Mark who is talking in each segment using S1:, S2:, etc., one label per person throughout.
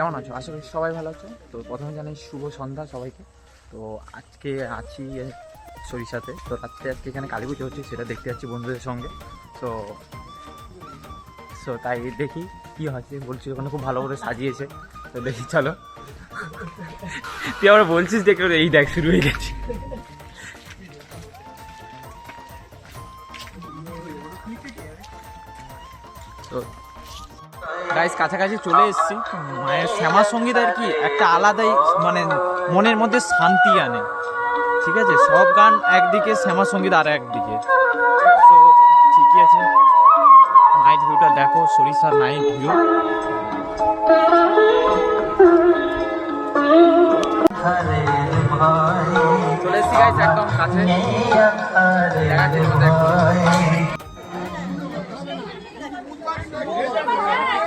S1: কেমন আছো? আশা করি সবাই ভালো আছো। তো প্রথমে জানাই শুভ সন্ধ্যা সবাইকে। তো আজকে আছি সরিষাতে। তো রাত্রে আজকে এখানে কালী পুজো হচ্ছে, সেটা দেখতে যাচ্ছি বন্ধুদের সঙ্গে। তো তাই দেখি কী হচ্ছে। বলছি ওখানে খুব ভালো করে সাজিয়েছে, তো দেখি চলো। তুই আবার বলছিস দেখে, এই দেখ শুরু হয়ে গেছে। তো গাইস কাছাকাছি চলে এসেছি। মায়ের শ্যামা সঙ্গীত আর কি একটা আলাদাই মানে মনের মধ্যে শান্তি আনে। ঠিক আছে, সব গান একদিকে, শ্যামা সঙ্গীত আর একদিকে। তো ঠিকই আছে, নাইট ভিউটা দেখো, সরিষার নাইট ভিউ। চলে এসেছি গাইস একদম কাছে,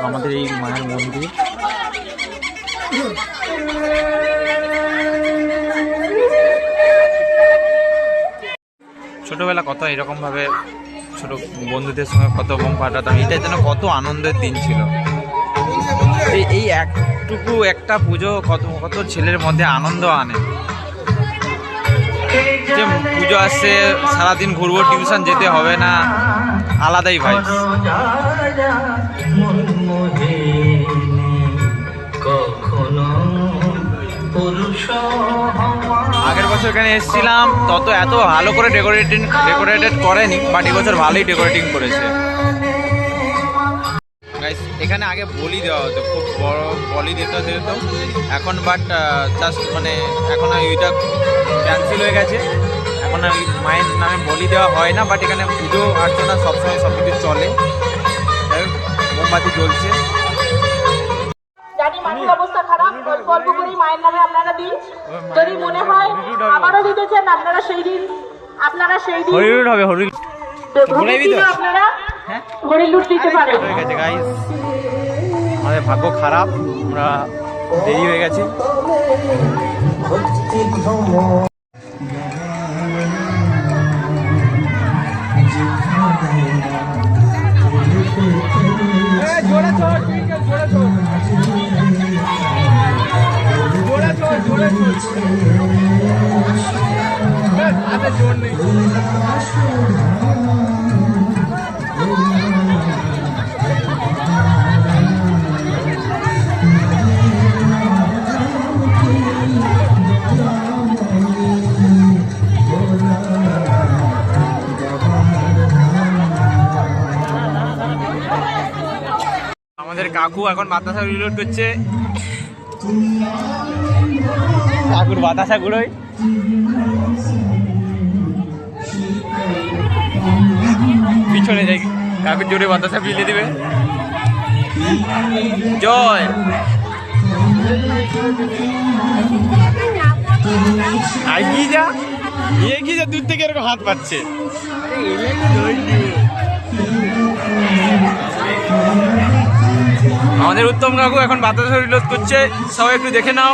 S1: আমাদের এই মায়ের মন্দির। ছোটবেলা কত এরকম ভাবে ছোট বন্ধুদের সঙ্গে কত বোম ফাটাতাম, এটা যেন কত আনন্দের দিন ছিল। এই একটুকু একটা পুজো কত কত ছেলের মধ্যে আনন্দ আনে। যে পুজো আসছে, সারাদিন ঘুরবো, টিউশন যেতে হবে না, আলাদাই ভাই। আগের বছর এখানে এসেছিলাম, এত ভালো করে ডেকোরেটেড করেনি, বাট এবছর ভালোই ডেকোরেটিং করেছে। এখানে আগে বলি দেওয়া হতো, খুব বড় বলি দিত, এখন বাট জাস্ট মানে এখন ওইটা ক্যান্সেল হয়ে গেছে। এখন ওই মায়ের নামে বলি দেওয়া হয় না, বাট এখানে পুজো অর্চনা সবসময় সব কিছু চলে। মোমবাতি জ্বলছে।
S2: জানি মাটির অবস্থা খারাপ, গল্প করি মায়ের নামে আপনারা দিন। যদি মনে হয় আবারও দিতেছেন, আপনারা সেই দিন
S1: হরিলুট হবে, হরিলুট
S2: আপনারা হরিলুট দিতে পারেন।
S1: হয়ে গেছে গাইস, আমাদের ভাগ্য খারাপ, আমরা দেরি হয়ে গেছি। আমাদের কাকু এখন বাতাসা রিলোড করছে। কাকুর বাতাসা গুলোই পিছনে যাই, কাকুর জোরে বাতাসা ফিরিয়ে দিবে। জয় এগিয়ে যা, দূর থেকে এরকম হাত পাচ্ছে। আমাদের উত্তম কাকু এখন বাতাসা রিলোড করছে, সবাই একটু দেখে নাও।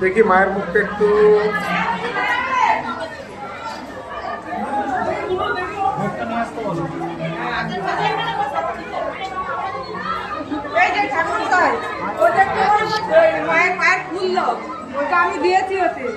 S3: দেখি মায়ের মুখটা একটু
S4: মায়ের পায়ের ফুল ওটা আমি দিয়েছি ওতে।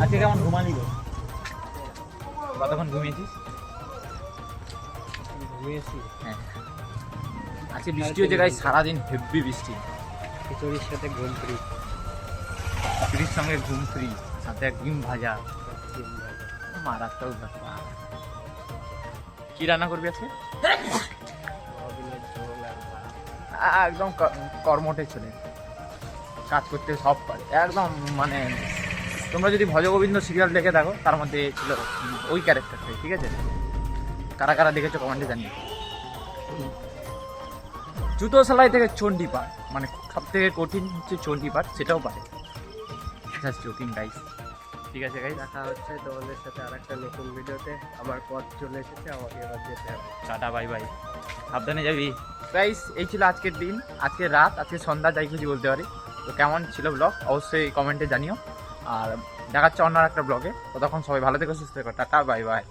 S1: আজকে কেমন ঘুমালি গো? কতক্ষণ ঘুমিয়েছিস?
S3: ঘুমিয়েছি।
S1: হ্যাঁ, আজকে বৃষ্টি হচ্ছে গাইস, সারাদিন হেভি বৃষ্টি।
S5: খিচুড়ির সাথে ঘুম ফ্রি।
S1: খিচুড়ির সঙ্গে ঘুম ফ্রি, সাথে এক ডিম ভাজা, মারাত্মক ব্যাপার। কি রান্না করবি আজকে?
S5: সয়াবিনের ঝোল আর ভাত।
S1: একদম কর্মঠে ছেলে, কাজ করতে সব পারে একদম। মানে তোমরা যদি ভজগোবিন্দ সিরিয়াল দেখে থাকো, তার মধ্যে ছিল ওই ক্যারেক্টারটাই, ঠিক আছে? কারা কারা দেখেছো কমেন্টে জানিয়ে। জুতো সেলাই থেকে চণ্ডীপাঠ, মানে সব থেকে কঠিন হচ্ছে চণ্ডীপাঠ, সেটাও পারে। জাস্ট জোকিং গাইস, ঠিক আছে গাইস,
S5: দেখা হচ্ছে তোমাদের সাথে আর একটা নতুন ভিডিওতে। আমার পথ চলে এসেছে, আমাকে এবার যেতে হবে।
S1: টাটা বাই বাই, সাবধানে যাবি গাইস। এই ছিল আজকের দিন, আজকের রাত, আজকে সন্ধ্যা, যাই কিছু বলতে পারি। তো কেমন ছিল ব্লগ অবশ্যই কমেন্টে জানিও, আর দেখাচ্ছে অন্য একটা ব্লগে। ততক্ষণ সবাই ভালো থেকো, সুস্থ থেকো, টাটা বাই বাই।